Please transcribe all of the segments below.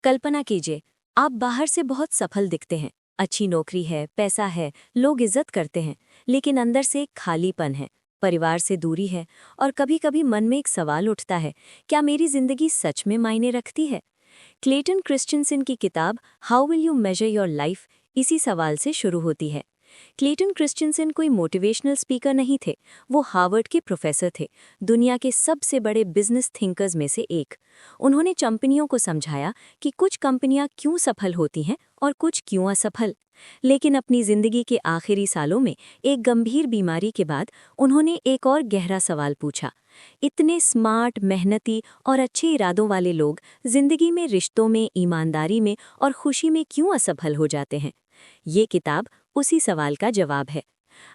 कल्पना कीजिए, आप बाहर से बहुत सफल दिखते हैं, अच्छी नौकरी है, पैसा है, लोग इज्जत करते हैं, लेकिन अंदर से एक खालीपन है, परिवार से दूरी है और कभी-कभी मन में एक सवाल उठता है, क्या मेरी जिंदगी सच में मायने रखती है? क्लेटन क्रिश्चियनसन की किताब how will you major your life इसी सवाल से शुरू होती है। क्लेटन क्रिश्चियनसन कोई मोटिवेशनल स्पीकर नहीं थे, वो हार्वर्ड के प्रोफेसर थे, दुनिया के सबसे बड़े बिजनेस थिंकर्स में से एक। उन्होंने कंपनियों को समझाया कि कुछ कंपनियां क्यों सफल होती हैं और कुछ क्यों असफल। लेकिन अपनी जिंदगी के आखिरी सालों में एक गंभीर बीमारी के बाद उन्होंने एक और गहरा सवाल पूछा, इतने स्मार्ट, मेहनती और अच्छे इरादों वाले लोग जिंदगी में, रिश्तों में, ईमानदारी में और खुशी में क्यों असफल हो जाते हैं? ये किताब उसी सवाल का जवाब है।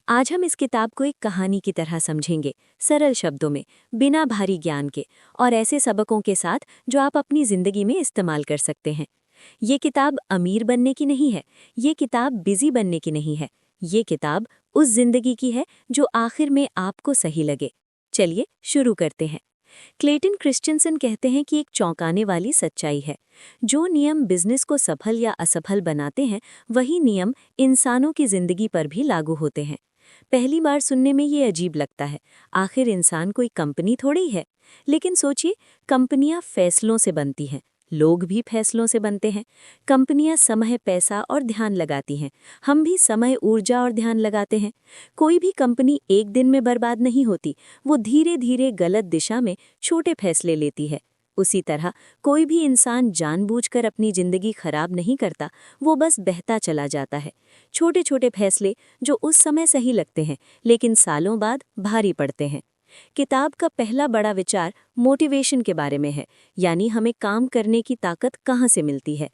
आज हम इस किताब को एक कहानी की तरह समझेंगे, सरल शब्दों में, बिना भारी ज्ञान के और ऐसे सबकों के साथ जो आप अपनी जिंदगी में इस्तेमाल कर सकते हैं। ये किताब अमीर बनने की नहीं है, ये किताब बिजी बनने की नहीं है, ये किताब उस जिंदगी की है जो आखिर में आपको सही लगे। चलिए शुरू करते हैं। क्लेटन क्रिश्चियनसन कहते हैं कि एक चौंकाने वाली सच्चाई है, जो नियम बिजनेस को सफल या असफल बनाते हैं, वही नियम इंसानों की जिंदगी पर भी लागू होते हैं। पहली बार सुनने में ये अजीब लगता है, आखिर इंसान कोई कंपनी थोड़ी है। लेकिन सोचिए, कंपनियां फैसलों से बनती हैं, लोग भी फैसलों से बनते हैं। कंपनियां समय, पैसा और ध्यान लगाती हैं, हम भी समय, ऊर्जा और ध्यान लगाते हैं। कोई भी कंपनी एक दिन में बर्बाद नहीं होती, वो धीरे धीरे गलत दिशा में छोटे फैसले लेती है। उसी तरह कोई भी इंसान जानबूझकर अपनी जिंदगी खराब नहीं करता, वो बस बहता चला जाता है। छोटे छोटे फैसले जो उस समय सही लगते हैं, लेकिन सालों बाद भारी पड़ते हैं। किताब का पहला बड़ा विचार मोटिवेशन के बारे में है, यानी हमें काम करने की ताकत कहाँ से मिलती है।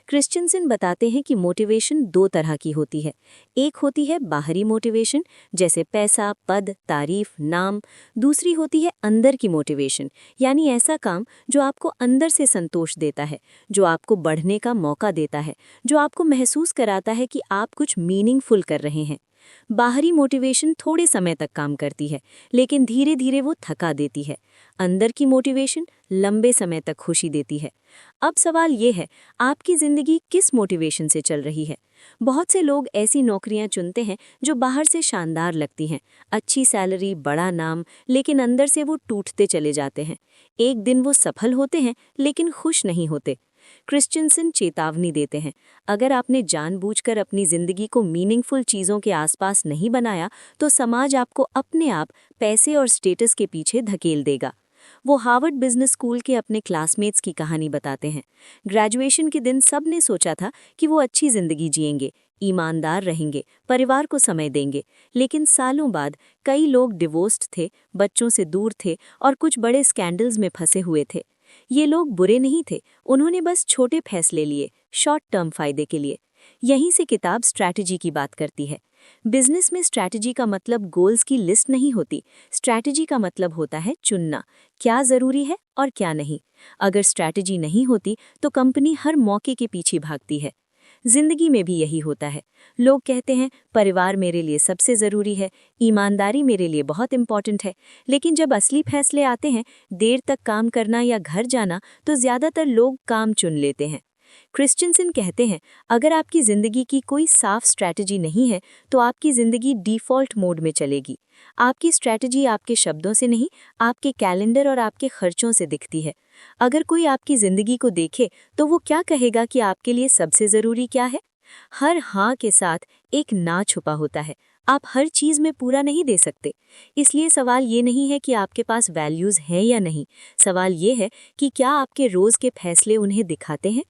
क्रिश्चियनसन बताते हैं कि मोटिवेशन दो तरह की होती है। एक होती है बाहरी मोटिवेशन, जैसे पैसा, पद, तारीफ, नाम। दूसरी होती है अंदर की मोटिवेशन, यानी ऐसा काम जो आपको अंदर से संतोष देता है, जो आपको बढ़ने का मौका देता है, जो आपको महसूस कराता है कि आप कुछ मीनिंगफुल कर रहे हैं। बाहरी मोटिवेशन थोड़े समय तक काम करती है, लेकिन धीरे धीरे वो थका देती है। अंदर की मोटिवेशन लंबे समय तक खुशी देती है। अब सवाल ये है, आपकी जिंदगी किस मोटिवेशन से चल रही है? बहुत से लोग ऐसी नौकरियां चुनते हैं जो बाहर से शानदार लगती हैं, अच्छी सैलरी, बड़ा नाम, लेकिन अंदर से वो टूटते चले जाते हैं। एक दिन वो सफल होते हैं, लेकिन खुश नहीं होते। क्रिश्चियनसन चेतावनी देते हैं, अगर आपने जानबूझकर अपनी जिंदगी को मीनिंगफुल चीज़ों के आसपास नहीं बनाया, तो समाज आपको अपने आप पैसे और स्टेटस के पीछे धकेल देगा। वो हार्वर्ड बिजनेस स्कूल के अपने क्लासमेट्स की कहानी बताते हैं। ग्रेजुएशन के दिन सब ने सोचा था कि वो अच्छी जिंदगी जिएंगे, ईमानदार रहेंगे, परिवार को समय देंगे, लेकिन सालों बाद कई लोग डिवोर्स्ड थे, बच्चों से दूर थे और कुछ बड़े स्कैंडल्स में फंसे हुए थे। ये लोग बुरे नहीं थे, उन्होंने बस छोटे फैसले लिए, शॉर्ट टर्म फायदे के लिए। यहीं से किताब स्ट्रैटेजी की बात करती है। बिजनेस में स्ट्रैटेजी का मतलब गोल्स की लिस्ट नहीं होती, स्ट्रैटेजी का मतलब होता है चुनना, क्या जरूरी है और क्या नहीं। अगर स्ट्रैटेजी नहीं होती तो कंपनी हर मौके के पीछे भागती है। जिंदगी में भी यही होता है। लोग कहते हैं परिवार मेरे लिए सबसे ज़रूरी है, ईमानदारी मेरे लिए बहुत इम्पॉर्टेंट है, लेकिन जब असली फैसले आते हैं, देर तक काम करना या घर जाना, तो ज़्यादातर लोग काम चुन लेते हैं। क्रिश्चियनसन कहते हैं, अगर आपकी ज़िंदगी की कोई साफ स्ट्रैटेजी नहीं है, तो आपकी ज़िंदगी डिफ़ॉल्ट मोड में चलेगी। आपकी स्ट्रैटेजी आपके शब्दों से नहीं, आपके कैलेंडर और आपके खर्चों से दिखती है। अगर कोई आपकी ज़िंदगी को देखे, तो वो क्या कहेगा कि आपके लिए सबसे ज़रूरी क्या है? हर हाँ के साथ एक ना छुपा होता है। आप हर चीज़ में पूरा नहीं दे सकते। इसलिए सवाल ये नहीं है कि आपके पास वैल्यूज़ हैं या नहीं, सवाल ये है कि क्या आपके रोज़ के फैसले उन्हें दिखाते हैं।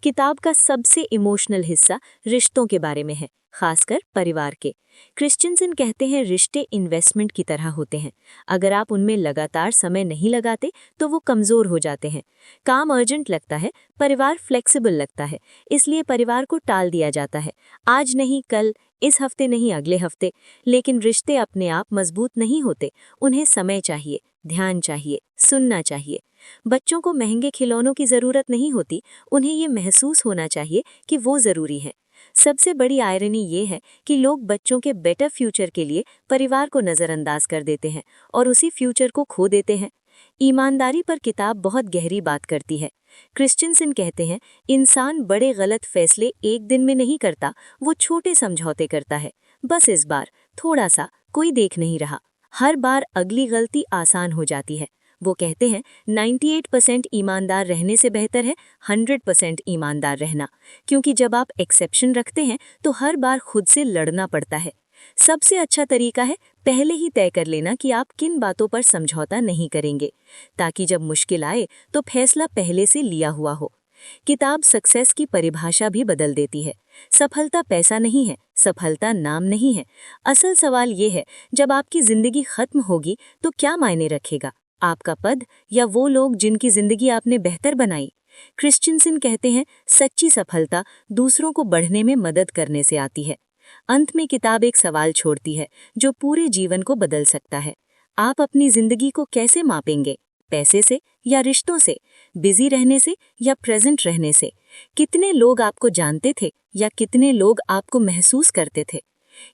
किताब का सबसे इमोशनल हिस्सा रिश्तों के बारे में है, खासकर परिवार के। क्रिश्चियनसन कहते हैं रिश्ते इन्वेस्टमेंट की तरह होते हैं, अगर आप उनमें लगातार समय नहीं लगाते तो वो कमज़ोर हो जाते हैं। काम अर्जेंट लगता है, परिवार फ्लेक्सिबल लगता है, इसलिए परिवार को टाल दिया जाता है, आज नहीं कल, इस हफ्ते नहीं अगले हफ्ते। लेकिन रिश्ते अपने आप मजबूत नहीं होते, उन्हें समय चाहिए, ध्यान चाहिए, सुनना चाहिए। बच्चों को महंगे खिलौनों की ज़रूरत नहीं होती, उन्हें ये महसूस होना चाहिए कि वो ज़रूरी है। सबसे बड़ी आयरनी ये है कि लोग बच्चों के बेटर फ्यूचर के लिए परिवार को नज़रअंदाज कर देते हैं और उसी फ्यूचर को खो देते हैं। ईमानदारी पर किताब बहुत गहरी बात करती है। क्रिश्चियनसन कहते हैं, इंसान बड़े गलत फैसले एक दिन में नहीं करता, वो छोटे समझौते करता है। बस इस बार थोड़ा सा, कोई देख नहीं रहा। हर बार अगली गलती आसान हो जाती है। वो कहते हैं 98% ईमानदार रहने से बेहतर है 100% ईमानदार रहना, क्योंकि जब आप एक्सेप्शन रखते हैं तो हर बार खुद से लड़ना पड़ता है। सबसे अच्छा तरीका है पहले ही तय कर लेना कि आप किन बातों पर समझौता नहीं करेंगे, ताकि जब मुश्किल आए तो फैसला पहले से लिया हुआ हो। किताब सक्सेस की परिभाषा भी बदल देती है। सफलता पैसा नहीं है, सफलता नाम नहीं है। असल सवाल ये है, जब आपकी जिंदगी खत्म होगी तो क्या मायने रखेगा, आपका पद या वो लोग जिनकी जिंदगी आपने बेहतर बनाई? क्रिश्चियनसन कहते हैं, सच्ची सफलता दूसरों को बढ़ने में मदद करने से आती है। अंत में किताब एक सवाल छोड़ती है जो पूरे जीवन को बदल सकता है। आप अपनी जिंदगी को कैसे मापेंगे? पैसे से या रिश्तों से? बिजी रहने से या प्रेजेंट रहने से? कितने लोग आपको जानते थे या कितने लोग आपको महसूस करते थे?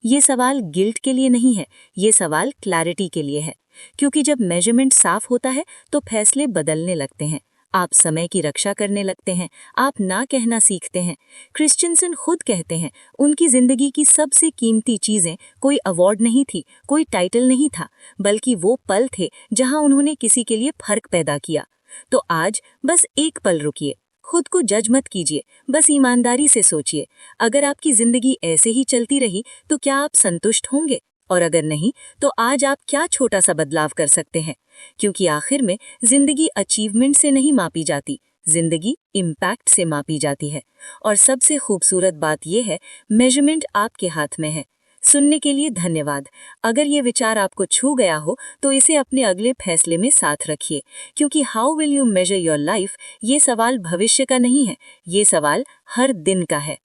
ये सवाल गिल्ट के लिए नहीं है, ये सवाल क्लैरिटी के लिए है। क्योंकि जब मेजरमेंट साफ होता है तो फैसले बदलने लगते हैं। आप समय की रक्षा करने लगते हैं, आप ना कहना सीखते हैं। क्रिश्चियनसन खुद कहते हैं, उनकी जिंदगी की सबसे कीमती चीजें कोई अवार्ड नहीं थी, कोई टाइटल नहीं था, बल्कि वो पल थे जहां उन्होंने किसी के लिए फर्क पैदा किया। तो आज बस एक पल रुकिए, खुद को जज मत कीजिए, बस ईमानदारी से सोचिए, अगर आपकी जिंदगी ऐसे ही चलती रही तो क्या आप संतुष्ट होंगे? और अगर नहीं, तो आज आप क्या छोटा सा बदलाव कर सकते हैं? क्योंकि आखिर में जिंदगी अचीवमेंट से नहीं मापी जाती, जिंदगी इम्पैक्ट से मापी जाती है। और सबसे खूबसूरत बात यह है, मेजरमेंट आपके हाथ में है। सुनने के लिए धन्यवाद। अगर ये विचार आपको छू गया हो तो इसे अपने अगले फैसले में साथ रखिए, क्योंकि how will you major your life, ये सवाल भविष्य का नहीं है, ये सवाल हर दिन का है।